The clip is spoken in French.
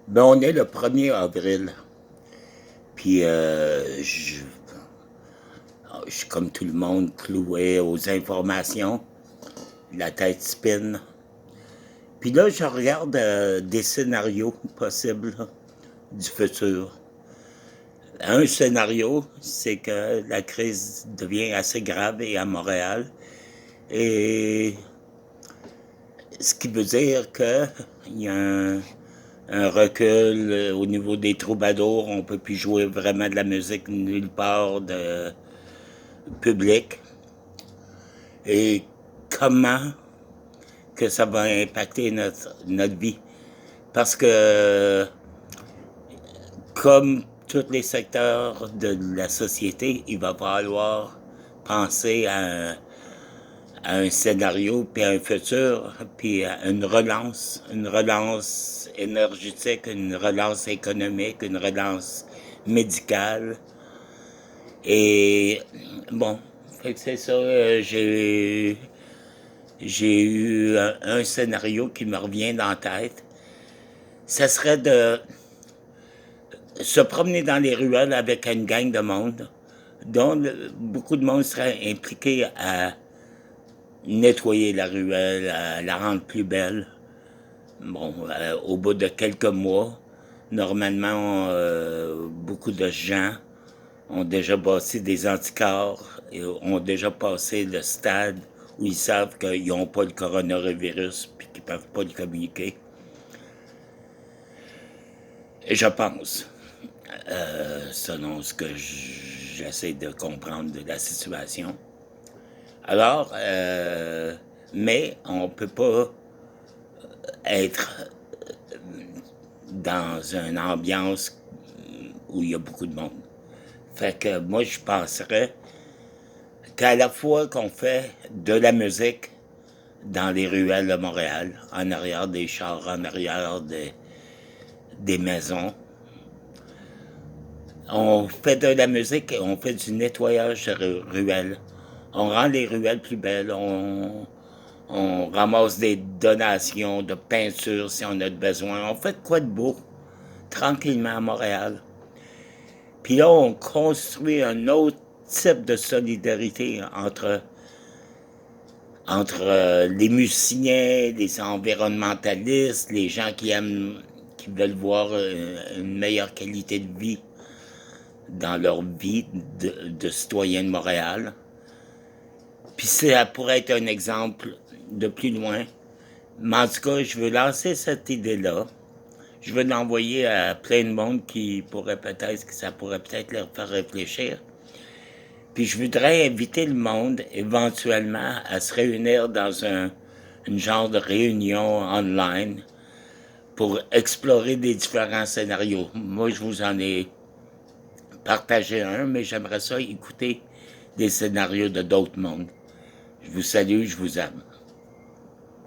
Ben, on est le 1er avril. Puis, je suis comme tout le monde cloué aux informations. La tête spin. Puis là, je regarde des scénarios possibles là, du futur. Un scénario, c'est que la crise devient assez grave et à Montréal. Et ce qui veut dire qu'il y a un recul au niveau des troubadours. On ne peut plus jouer vraiment de la musique nulle part de public. Et comment que ça va impacter notre vie. Parce que, comme tous les secteurs de la société, il va falloir penser à un scénario, puis à un futur, puis à une relance énergétique, une relance économique, une relance médicale. Et bon, fait que c'est ça, j'ai eu un scénario qui me revient dans la tête. Ça serait de se promener dans les ruelles avec une gang de monde, dont beaucoup de monde serait impliqué à nettoyer la ruelle, à la rendre plus belle. Bon, au bout de quelques mois, normalement, beaucoup de gens ont déjà passé des anticorps et ont déjà passé le stade où ils savent qu'ils n'ont pas le coronavirus puis qu'ils ne peuvent pas le communiquer. Et je pense, selon ce que j'essaie de comprendre de la situation. Alors, mais on ne peut pas être dans une ambiance où il y a beaucoup de monde. Fait que moi, je penserais qu'à la fois qu'on fait de la musique dans les ruelles de Montréal, en arrière des chars, en arrière des maisons, on fait de la musique et on fait du nettoyage de ruelles. On rend les ruelles plus belles, on ramasse des donations de peinture si on a besoin. On fait de quoi de beau, tranquillement à Montréal. Puis là, on construit un autre type de solidarité entre les musiciens, les environnementalistes, les gens qui veulent voir une meilleure qualité de vie dans leur vie de citoyen de Montréal. Puis ça pourrait être un exemple de plus loin. Mais en tout cas, je veux lancer cette idée-là. Je veux l'envoyer à plein de monde que ça pourrait peut-être leur faire réfléchir. Puis je voudrais inviter le monde éventuellement à se réunir dans une genre de réunion online pour explorer des différents scénarios. Moi, je vous en ai partagé un, mais j'aimerais ça écouter des scénarios de d'autres mondes. Je vous salue, je vous aime.